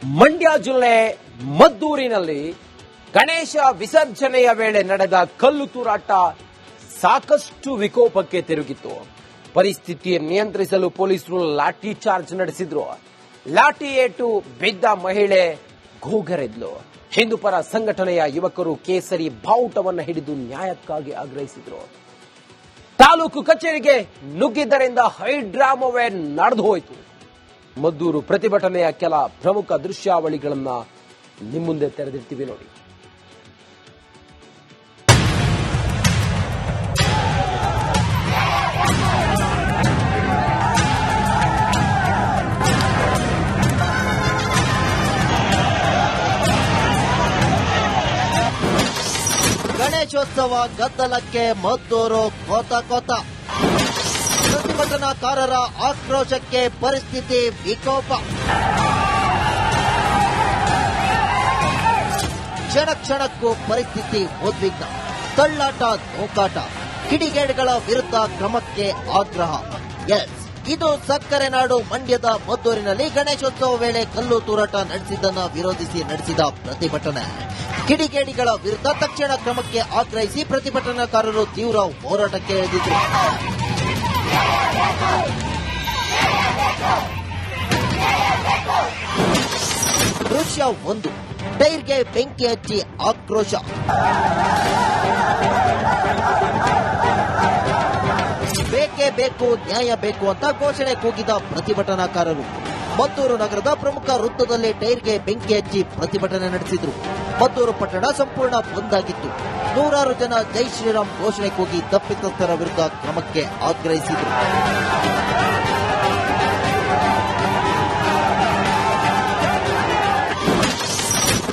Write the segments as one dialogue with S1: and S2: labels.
S1: ಮಂಡ್ಯ ಜಿಲ್ಲೆ ಮದ್ದೂರಿನಲ್ಲಿ ಗಣೇಶ ವಿಸರ್ಜನೆಯ ವೇಳೆ ನಡೆದ ಕಲ್ಲು ತೂರಾಟ ಸಾಕಷ್ಟು ವಿಕೋಪಕ್ಕೆ ತಿರುಗಿತ್ತು. ಪರಿಸ್ಥಿತಿ ನಿಯಂತ್ರಿಸಲು ಪೊಲೀಸರು ಲಾಠಿ ಚಾರ್ಜ್ ನಡೆಸಿದ್ರು. ಲಾಠಿ ಏಟು ಬಿದ್ದ ಮಹಿಳೆ ಗೋಗರೆದ್ಲು. ಹಿಂದೂಪರ ಸಂಘಟನೆಯ ಯುವಕರು ಕೇಸರಿ ಬಾವುಟವನ್ನು ಹಿಡಿದು ನ್ಯಾಯಕ್ಕಾಗಿ ಆಗ್ರಹಿಸಿದ್ರು. ತಾಲೂಕು ಕಚೇರಿಗೆ ನುಗ್ಗಿದ್ದರಿಂದ ಹೈಡ್ರಾಮವೇ ನಡೆದು ಹೋಯಿತು. ಮದ್ದೂರು ಪ್ರತಿಭಟನೆಯ ಕೆಲ ಪ್ರಮುಖ ದೃಶ್ಯಾವಳಿಗಳನ್ನ ನಿಮ್ಮ ಮುಂದೆ ತೆರೆದಿರ್ತೀವಿ ನೋಡಿ.
S2: ಗಣೇಶೋತ್ಸವ ಗದ್ದಲಕ್ಕೆ ಮದ್ದೂರು ಕೋತ ಕೋತ. ಪ್ರತಿಭಟನಾಕಾರರ ಆಕ್ರೋಶಕ್ಕೆ ಪರಿಸ್ಥಿತಿ ವಿಕೋಪ. ಕ್ಷಣ ಕ್ಷಣಕ್ಕೂ ಪರಿಸ್ಥಿತಿ ಉದ್ವಿಗ್ನ. ತಳ್ಳಾಟ, ನೂಕಾಟ, ಕಿಡಿಗೇಡಿಗಳ ವಿರುದ್ಧ ಕ್ರಮಕ್ಕೆ ಆಗ್ರಹ. ಇದು ಸಕ್ಕರೆ ನಾಡು ಮಂಡ್ಯದ ಮದ್ದೂರಿನಲ್ಲಿ ಗಣೇಶೋತ್ಸವ ವೇಳೆ ಕಲ್ಲು ತೂರಾಟ ನಡೆಸಿದ್ದನ್ನು ವಿರೋಧಿಸಿ ನಡೆಸಿದ ಪ್ರತಿಭಟನೆ. ಕಿಡಿಗೇಡಿಗಳ ವಿರುದ್ಧ ತಕ್ಷಣ ಕ್ರಮಕ್ಕೆ ಆಗ್ರಹಿಸಿ ಪ್ರತಿಭಟನಾಕಾರರು ತೀವ್ರ ಹೋರಾಟಕ್ಕೆ ಇಳಿದಿದ್ರು. ದೃಶ್ಯ 1. ಟೈರ್ಗೆ ಬೆಂಕಿ ಹಚ್ಚಿ ಆಕ್ರೋಶ. ಬೇಕೇ ಬೇಕು, ನ್ಯಾಯ ಬೇಕು ಅಂತ ಘೋಷಣೆ ಕೂಗಿದ ಪ್ರತಿಭಟನಾಕಾರರು ಮದ್ದೂರು ನಗರದ ಪ್ರಮುಖ ವೃತ್ತದಲ್ಲಿ ಟೈರ್ಗೆ ಬೆಂಕಿ ಹಚ್ಚಿ ಪ್ರತಿಭಟನೆ ನಡೆಸಿದ್ರು. ಮದ್ದೂರು ಪಟ್ಟಣ ಸಂಪೂರ್ಣ ಬಂದ್ ಆಗಿತ್ತು. ನೂರಾರು ಜನ ಜೈ ಶ್ರೀರಾಮ್ ಘೋಷಣೆ ಕೂಗಿ ತಪ್ಪಿತಸ್ಥರ ವಿರುದ್ಧ ಕ್ರಮಕ್ಕೆ ಆಗ್ರಹಿಸಿದರು.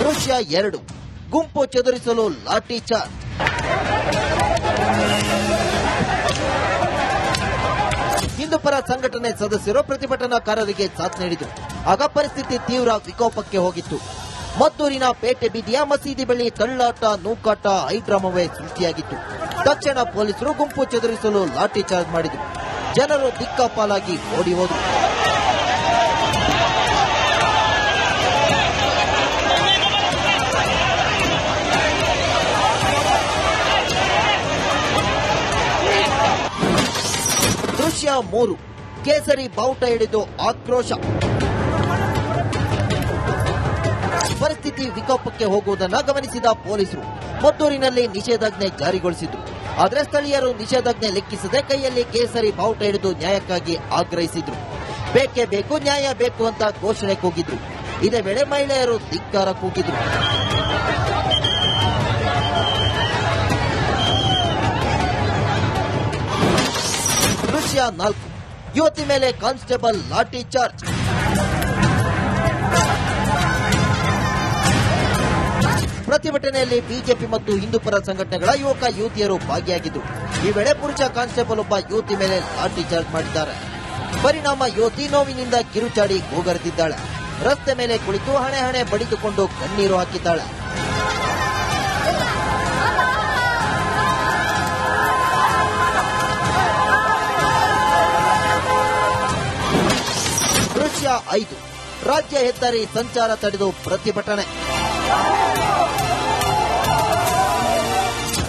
S2: ದೃಶ್ಯ 2. ಗುಂಪು ಚದುರಿಸಲು ಲಾಠಿ ಚಾರ್ಜ್. ಹಿಂದೂಪರ ಸಂಘಟನೆ ಸದಸ್ಯರು ಪ್ರತಿಭಟನಾಕಾರರಿಗೆ ಸಾಥ್ ನೀಡಿದರು. ಆಗ ಪರಿಸ್ಥಿತಿ ತೀವ್ರ ವಿಕೋಪಕ್ಕೆ ಹೋಗಿತ್ತು. ಮದ್ದೂರಿನ ಪೇಟೆ ಬೀದಿಯ ಮಸೀದಿ ಬಳಿ ತಳ್ಳಾಟ, ನೂಕಾಟ, ಹೈಡ್ರಾಮವೇ ಸೃಷ್ಟಿಯಾಗಿತ್ತು. ತಕ್ಷಣ ಪೊಲೀಸರು ಗುಂಪು ಚದುರಿಸಲು ಲಾಠಿ ಚಾರ್ಜ್ ಮಾಡಿದರು. ಜನರು ದಿಕ್ಕಾಪಾಲಾಗಿ ಓಡಿ ಹೋದರು. ದೃಶ್ಯ 3. ಕೇಸರಿ ಬಾವುಟ ಹಿಡಿದು ಆಕ್ರೋಶ. ಪರಿಸ್ಥಿತಿ ವಿಕೋಪಕ್ಕೆ ಹೋಗುವುದನ್ನು ಗಮನಿಸಿದ ಪೊಲೀಸರು ಮದ್ದೂರಿನಲ್ಲಿ ನಿಷೇಧಾಜ್ಞೆ ಜಾರಿಗೊಳಿಸಿದ್ರು. ಆದರೆ ಸ್ಥಳೀಯರು ನಿಷೇಧಾಜ್ಞೆ ಲೆಕ್ಕಿಸದೆ ಕೈಯಲ್ಲಿ ಕೇಸರಿ ಬಾವುಟ ಹಿಡಿದು ನ್ಯಾಯಕ್ಕಾಗಿ ಆಗ್ರಹಿಸಿದ್ರು. ಬೇಕೇ ಬೇಕು, ನ್ಯಾಯ ಬೇಕು ಅಂತ ಘೋಷಣೆ ಕೂಗಿದ್ರು. ಇದೇ ವೇಳೆ ಮಹಿಳೆಯರು ಧಿಕ್ಕಾರ ಕೂಗಿದ್ರು. ದೃಶ್ಯ 4. ಯುವತಿ ಮೇಲೆ ಕಾನ್ಸ್ಟೇಬಲ್ ಲಾಠಿ ಚಾರ್ಜ್. ಪ್ರತಿಭಟನೆಯಲ್ಲಿ ಬಿಜೆಪಿ ಮತ್ತು ಹಿಂದೂಪರ ಸಂಘಟನೆಗಳ ಯುವಕ ಯುವತಿಯರು ಭಾಗಿಯಾಗಿದ್ದರು. ಈ ವೇಳೆ ಪುರುಷ ಕಾನ್ಸ್ಟೇಬಲ್ ಒಬ್ಬ ಯುವತಿ ಮೇಲೆ ಲಾಠಿ ಚಾರ್ಜ್ ಮಾಡಿದ್ದಾರೆ. ಪರಿಣಾಮ ಯುವತಿ ನೋವಿನಿಂದ ಕಿರುಚಾಡಿ ಗೋಗರೆದಿದ್ದಾಳೆ. ರಸ್ತೆ ಮೇಲೆ ಕುಳಿತು ಹಣೆ ಹಣೆ ಬಡಿದುಕೊಂಡು ಕಣ್ಣೀರು ಹಾಕಿದ್ದಾಳೆ. ದೃಶ್ಯ 5. ರಾಜ್ಯ ಹೆದ್ದಾರಿ ಸಂಚಾರ ತಡೆದು ಪ್ರತಿಭಟನೆ.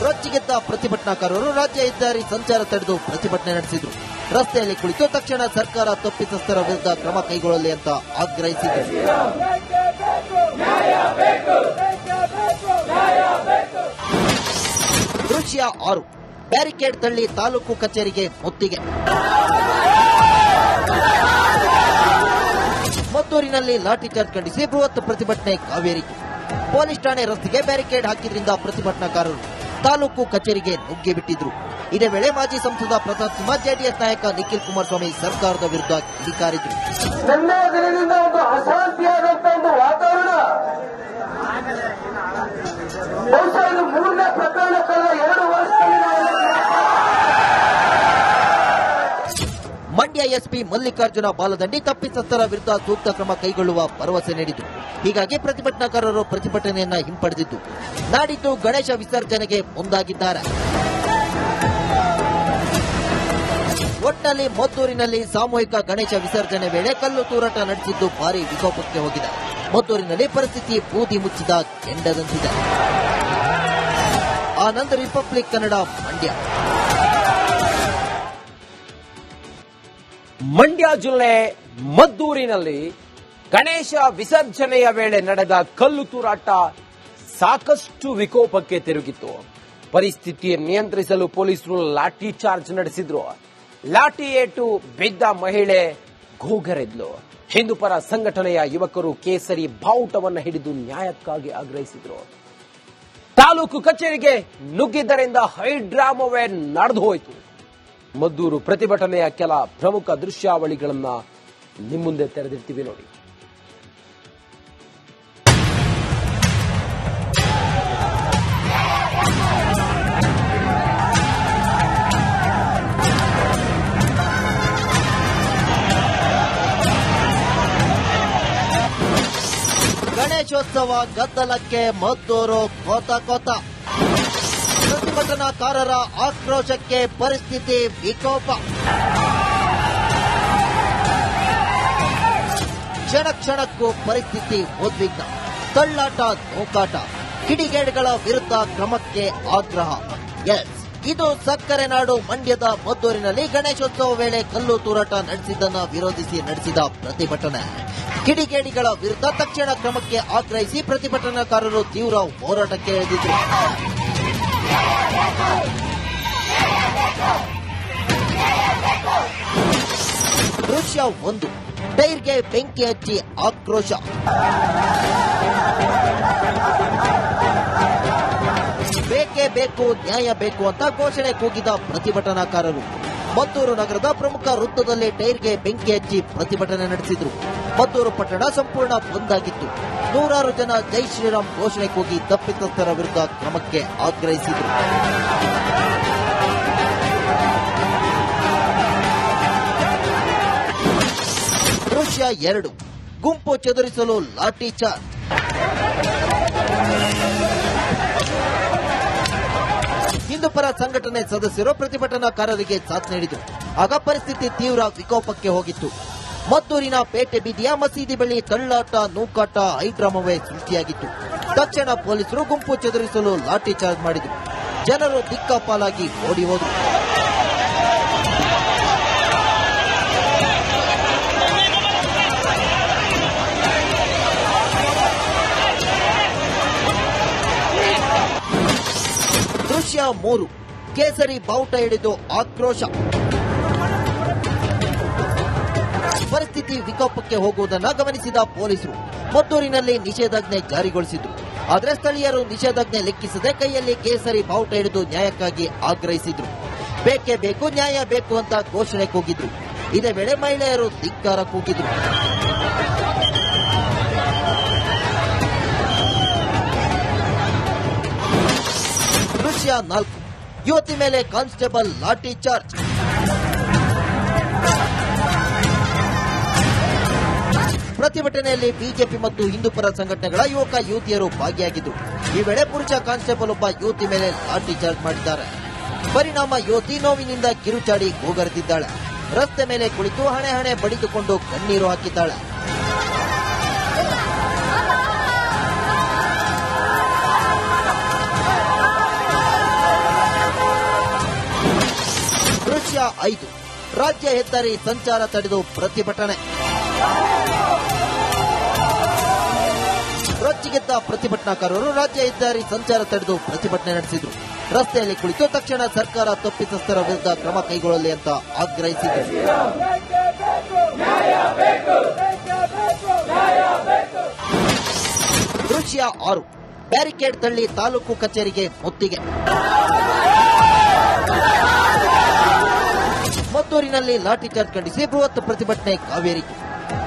S2: ರೊಚ್ಚಿಗೆದ್ದ ಪ್ರತಿಭಟನಾಕಾರರು ರಾಜ್ಯ ಹೆದ್ದಾರಿ ಸಂಚಾರ ತಡೆದು ಪ್ರತಿಭಟನೆ ನಡೆಸಿದ್ರು. ರಸ್ತೆಯಲ್ಲಿ ಕುಳಿತು ತಕ್ಷಣ ಸರ್ಕಾರ ತಪ್ಪಿತಸ್ಥರ ವಿರುದ್ಧ ಕ್ರಮ ಕೈಗೊಳ್ಳಲಿ ಅಂತ ಆಗ್ರಹಿಸಿದರು. ದೃಶ್ಯ 6. ಬ್ಯಾರಿಕೇಡ್ ತಳ್ಳಿ ತಾಲೂಕು ಕಚೇರಿಗೆ ಮುತ್ತಿಗೆ. ಮದ್ದೂರಿನಲ್ಲಿ ಲಾಠಿ ಚಾರ್ಜ್ ಖಂಡಿಸಿ ಬೃಹತ್ ಪ್ರತಿಭಟನೆ ಕಾವೇರಿತು. ಪೊಲೀಸ್ ಠಾಣೆ ರಸ್ತೆಗೆ ಬ್ಯಾರಿಕೇಡ್ ಹಾಕಿದ್ರಿಂದ ಪ್ರತಿಭಟನಾಕಾರರು ತಾಲೂಕು ಕಚೇರಿಗೆ ನುಗ್ಗಿಬಿಟ್ಟಿದ್ರು. ಇದೇ ವೇಳೆ ಮಾಜಿ ಸಂಸದ ಪ್ರತಾಪ್ ಸಿಂಹ, ಜೆಡಿಎಸ್ ನಾಯಕ ನಿಖಿಲ್ ಕುಮಾರಸ್ವಾಮಿ ಸರ್ಕಾರದ ವಿರುದ್ಧ ಕಿಡಿಕಾರಿದ್ರು.
S3: ನನ್ನ ದಿನದಿಂದ ಒಂದು ಅಶಾಂತಿಯಾದಂತಹ ಒಂದು ವಾತಾವರಣ, ಬಹುಶಃ ಇದು 3ನೇ ಪ್ರಕರಣಕ್ಕಲ್ಲ, 2 ವರ್ಷದಲ್ಲಿ
S2: ಮಂಡ್ಯ ಎಸ್ಪಿ ಮಲ್ಲಿಕಾರ್ಜುನ ಬಾಲದಂಡಿ ತಪ್ಪಿತಸ್ಥರ ವಿರುದ್ಧ ಸೂಕ್ತ ಕ್ರಮ ಕೈಗೊಳ್ಳುವ ಭರವಸೆ ನೀಡಿದ್ರು. ಹೀಗಾಗಿ ಪ್ರತಿಭಟನಾಕಾರರು ಪ್ರತಿಭಟನೆಯನ್ನ ಹಿಂಪಡೆದಿದ್ದು ನಾಡಿದ್ದು ಗಣೇಶ ವಿಸರ್ಜನೆಗೆ ಮುಂದಾಗಿದ್ದಾರೆ. ಒಟ್ಟಿನಲ್ಲಿ ಮದ್ದೂರಿನಲ್ಲಿ ಸಾಮೂಹಿಕ ಗಣೇಶ ವಿಸರ್ಜನೆ ವೇಳೆ ಕಲ್ಲು ತೂರಾಟ ನಡೆಸಿದ್ದು ಭಾರೀ ವಿಕೋಪಕ್ಕೆ ಹೋಗಿದೆ. ಮದ್ದೂರಿನಲ್ಲಿ ಪರಿಸ್ಥಿತಿ ಬೂದಿ ಮುಚ್ಚಿದ ಕೆಂಡದಂತಿದೆ. ಆನಂದ್, ರಿಪಬ್ಲಿಕ್ ಕನ್ನಡ, ಮಂಡ್ಯ.
S1: ಮಂಡ್ಯ ಜಿಲ್ಲೆ ಮದ್ದೂರಿನಲ್ಲಿ ಗಣೇಶ ವಿಸರ್ಜನೆಯ ವೇಳೆ ನಡೆದ ಕಲ್ಲು ತೂರಾಟ ಸಾಕಷ್ಟು ವಿಕೋಪಕ್ಕೆ ತಿರುಗಿತ್ತು. ಪರಿಸ್ಥಿತಿ ನಿಯಂತ್ರಿಸಲು ಪೊಲೀಸರು ಲಾಠಿ ಚಾರ್ಜ್ ನಡೆಸಿದ್ರು. ಲಾಠಿ ಏಟು ಬಿದ್ದ ಮಹಿಳೆ ಗೋಗರೆದ್ಲು. ಹಿಂದೂಪರ ಸಂಘಟನೆಯ ಯುವಕರು ಕೇಸರಿ ಬಾವುಟವನ್ನು ಹಿಡಿದು ನ್ಯಾಯಕ್ಕಾಗಿ ಆಗ್ರಹಿಸಿದ್ರು. ತಾಲೂಕು ಕಚೇರಿಗೆ ನುಗ್ಗಿದ್ದರಿಂದ ಹೈಡ್ರಾಮವೇ ನಡೆದು ಹೋಯಿತು. ಮದ್ದೂರು ಪ್ರತಿಭಟನೆಯ ಕೆಲ ಪ್ರಮುಖ ದೃಶ್ಯಾವಳಿಗಳನ್ನ ನಿಮ್ಮ ಮುಂದೆ ತೆರೆದಿರ್ತೀವಿ ನೋಡಿ.
S2: ಗಣೇಶೋತ್ಸವ ಗದ್ದಲಕ್ಕೆ ಮದ್ದೂರು ಕೋತ ಕೋತ. ಪ್ರತಿಭಟನಾಕಾರರ ಆಕ್ರೋಶಕ್ಕೆ ಪರಿಸ್ಥಿತಿ ವಿಕೋಪ. ಕ್ಷಣ ಕ್ಷಣಕ್ಕೂ ಪರಿಸ್ಥಿತಿ ಉದ್ವಿಗ್ನ. ತಳ್ಳಾಟ, ನೂಕಾಟ, ಕಿಡಿಗೇಡಿಗಳ ವಿರುದ್ಧ ಕ್ರಮಕ್ಕೆ ಆಗ್ರಹ. ಎಸ್, ಇದು ಸಕ್ಕರೆ ನಾಡು ಮಂಡ್ಯದ ಮದ್ದೂರಿನಲ್ಲಿ ಗಣೇಶೋತ್ಸವ ವೇಳೆ ಕಲ್ಲು ತೂರಾಟ ನಡೆಸಿದ್ದನ್ನು ವಿರೋಧಿಸಿ ನಡೆಸಿದ ಪ್ರತಿಭಟನೆ. ಕಿಡಿಗೇಡಿಗಳ ವಿರುದ್ಧ ತಕ್ಷಣ ಕ್ರಮಕ್ಕೆ ಆಗ್ರಹಿಸಿ ಪ್ರತಿಭಟನಾಕಾರರು ತೀವ್ರ ಹೋರಾಟಕ್ಕೆ ಇಳಿದಿದ್ರು. ದೃಶ್ಯ 1, ಟೈರ್ಗೆ ಬೆಂಕಿ ಹಚ್ಚಿ ಆಕ್ರೋಶ. ಬೇಕೇ ಬೇಕು, ನ್ಯಾಯ ಬೇಕು ಅಂತ ಘೋಷಣೆ ಕೂಗಿದ ಪ್ರತಿಭಟನಾಕಾರರು ಮದ್ದೂರು ನಗರದ ಪ್ರಮುಖ ವೃತ್ತದಲ್ಲಿ ಟೈರ್ಗೆ ಬೆಂಕಿ ಹಚ್ಚಿ ಪ್ರತಿಭಟನೆ ನಡೆಸಿದ್ರು. ಮದ್ದೂರು ಪಟ್ಟಣ ಸಂಪೂರ್ಣ ಬಂದ್ ಆಗಿತ್ತು. ನೂರಾರು ಜನ ಜೈ ಶ್ರೀರಾಮ್ ಘೋಷಣೆ ಕೂಗಿ ತಪ್ಪಿತಸ್ಥರ ವಿರುದ್ಧ ಕ್ರಮಕ್ಕೆ ಆಗ್ರಹಿಸಿದರು. ದೃಶ್ಯ 2, ಗುಂಪು ಚದುರಿಸಲು ಲಾಠಿ ಚಾರ್ಜ್. ಹಿಂದೂಪರ ಸಂಘಟನೆ ಸದಸ್ಯರು ಪ್ರತಿಭಟನಾಕಾರರಿಗೆ ಸಾಥ್ ನೀಡಿದರು. ಆಗ ಪರಿಸ್ಥಿತಿ ತೀವ್ರ ವಿಕೋಪಕ್ಕೆ ಹೋಗಿತ್ತು. ಮದ್ದೂರಿನ ಪೇಟೆ ಬೀದಿಯ ಮಸೀದಿ ಬಳಿ ತಳ್ಳಾಟ, ನೂಕಾಟ, ಹೈಡ್ರಾಮವೇ ಸೃಷ್ಟಿಯಾಗಿತ್ತು. ತಕ್ಷಣ ಪೊಲೀಸರು ಗುಂಪು ಚದುರಿಸಲು ಲಾಠಿ ಚಾರ್ಜ್ ಮಾಡಿದರು. ಜನರು ದಿಕ್ಕಾಪಾಲಾಗಿ ಓಡಿ ಹೋದರು. ದೃಶ್ಯ 3, ಕೇಸರಿ ಬಾವುಟ ಹಿಡಿದು ಆಕ್ರೋಶ. ಪರಿಸ್ಥಿತಿ ವಿಕೋಪಕ್ಕೆ ಹೋಗುವುದನ್ನು ಗಮನಿಸಿದ ಪೊಲೀಸರು ಮದ್ದೂರಿನಲ್ಲಿ ನಿಷೇಧಾಜ್ಞೆ ಜಾರಿಗೊಳಿಸಿದ್ರು. ಆದರೆ ಸ್ಥಳೀಯರು ನಿಷೇಧಾಜ್ಞೆ ಲೆಕ್ಕಿಸದೆ ಕೈಯಲ್ಲಿ ಕೇಸರಿ ಬಾವುಟ ಹಿಡಿದು ನ್ಯಾಯಕ್ಕಾಗಿ ಆಗ್ರಹಿಸಿದ್ರು. ಬೇಕೇ ಬೇಕು, ನ್ಯಾಯ ಬೇಕು ಅಂತ ಘೋಷಣೆ ಕೂಗಿದ್ರು. ಇದೇ ವೇಳೆ ಮಹಿಳೆಯರು ಧಿಕ್ಕಾರ ಕೂಗಿದ್ರು. ದೃಶ್ಯ 4, ಯುವತಿ ಮೇಲೆ ಕಾನ್ಸ್ಟೇಬಲ್ ಲಾಠಿ ಚಾರ್ಜ್. ಪ್ರತಿಭಟನೆಯಲ್ಲಿ ಬಿಜೆಪಿ ಮತ್ತು ಹಿಂದೂಪರ ಸಂಘಟನೆಗಳ ಯುವಕ ಯುವತಿಯರು ಭಾಗಿಯಾಗಿದ್ದರು. ಈ ವೇಳೆ ಪುರುಷ ಕಾನ್ಸ್ಟೇಬಲ್ ಒಬ್ಬ ಯುವತಿ ಮೇಲೆ ಲಾಠಿ ಚಾರ್ಜ್ ಮಾಡಿದ್ದಾರೆ. ಪರಿಣಾಮ ಯುವತಿ ನೋವಿನಿಂದ ಕಿರುಚಾಡಿ ಗೋಗರೆದಿದ್ದಾಳೆ. ರಸ್ತೆ ಮೇಲೆ ಕುಳಿತು ಹಣೆ ಹಣೆ ಬಡಿದುಕೊಂಡು ಕಣ್ಣೀರು ಹಾಕಿದ್ದಾಳೆ. ದೃಶ್ಯ 5, ರಾಜ್ಯ ಹೆದ್ದಾರಿ ಸಂಚಾರ ತಡೆದು ಪ್ರತಿಭಟನೆ. ರೊಚ್ಚಿಗೆದ್ದ ಪ್ರತಿಭಟನಾಕಾರರು ರಾಜ್ಯ ಹೆದ್ದಾರಿ ಸಂಚಾರ ತಡೆದು ಪ್ರತಿಭಟನೆ ನಡೆಸಿದ್ರು. ರಸ್ತೆಯಲ್ಲಿ ಕುಳಿತು ತಕ್ಷಣ ಸರ್ಕಾರ ತಪ್ಪಿತಸ್ಥರ ವಿರುದ್ಧ ಕ್ರಮ ಕೈಗೊಳ್ಳಲಿ ಅಂತ ಆಗ್ರಹಿಸಿದರು. ದೃಶ್ಯ 6, ಬ್ಯಾರಿಕೇಡ್ ತಳ್ಳಿ ತಾಲೂಕು ಕಚೇರಿಗೆ ಮುತ್ತಿಗೆ. ಮದ್ದೂರಿನಲ್ಲಿ ಲಾಠಿ ಚಾರ್ಜ್ ಖಂಡಿಸಿ ಬೃಹತ್ ಪ್ರತಿಭಟನೆ ಕಾವೇರಿತು.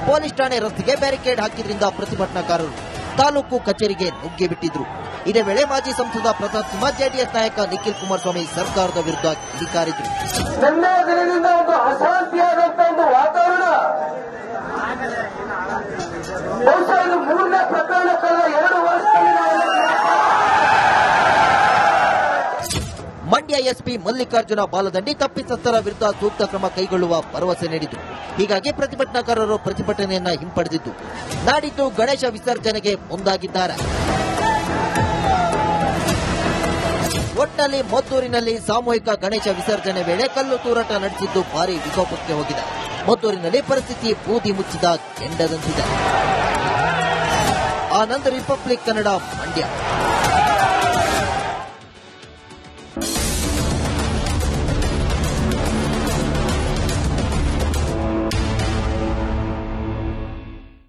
S2: ಪೊಲೀಸ್ ಠಾಣೆ ರಸ್ತೆಗೆ ಬ್ಯಾರಿಕೇಡ್ ಹಾಕಿದ್ರಿಂದ ಪ್ರತಿಭಟನಾಕಾರರು ತಾಲೂಕು ಕಚೇರಿಗೆ ನುಗ್ಗಿ ಬಿಟ್ಟಿದ್ರು. ಇದೇ ವೇಳೆ ಮಾಜಿ ಸಂಸದ ಪ್ರತಾಪ್ ಸಿಂಹ, ಜೆಡಿಎಸ್ ನಾಯಕ ನಿಖಿಲ್ ಕುಮಾರಸ್ವಾಮಿ ಸರ್ಕಾರದ ವಿರುದ್ಧ ಕಿಡಿಕಾರಿದ್ರು.
S3: ನನ್ನ ದಿನದಿಂದ ಒಂದು ಅಶಾಂತಿಯಾದಂತ ಒಂದು ವಾತಾವರಣ, ಬಹುಶಃ ಇದು 3ನೇ ಪ್ರಕರಣಕ್ಕಲ್ಲ, 2 ವರ್ಷದಲ್ಲಿ
S2: ಮಂಡ್ಯ ಮಂಡ್ಯ ಎಸ್ಪಿ ಮಲ್ಲಿಕಾರ್ಜುನ ಬಾಲದಂಡಿ ತಪ್ಪಿತಸ್ಥರ ವಿರುದ್ಧ ಸೂಕ್ತ ಕ್ರಮ ಕೈಗೊಳ್ಳುವ ಭರವಸೆ ನೀಡಿತು. ಹೀಗಾಗಿ ಪ್ರತಿಭಟನಾಕಾರರು ಪ್ರತಿಭಟನೆಯನ್ನ ಹಿಂಪಡೆದಿದ್ದು ನಾಡಿದ್ದು ಗಣೇಶ ವಿಸರ್ಜನೆಗೆ ಮುಂದಾಗಿದ್ದಾರೆ. ಒಟ್ಟಿನಲ್ಲಿ ಮದ್ದೂರಿನಲ್ಲಿ ಸಾಮೂಹಿಕ ಗಣೇಶ ವಿಸರ್ಜನೆ ವೇಳೆ ಕಲ್ಲು ತೂರಾಟ ನಡೆಸಿದ್ದು ಭಾರಿ ವಿಕೋಪಕ್ಕೆ ಹೋಗಿದೆ. ಮದ್ದೂರಿನಲ್ಲಿ ಪರಿಸ್ಥಿತಿ ಬೂದಿ ಮುಚ್ಚಿದ ಕೆಂಡದಂತಿದೆ. ಆನಂದ್, ರಿಪಬ್ಲಿಕ್ ಕನ್ನಡ, ಮಂಡ್ಯ.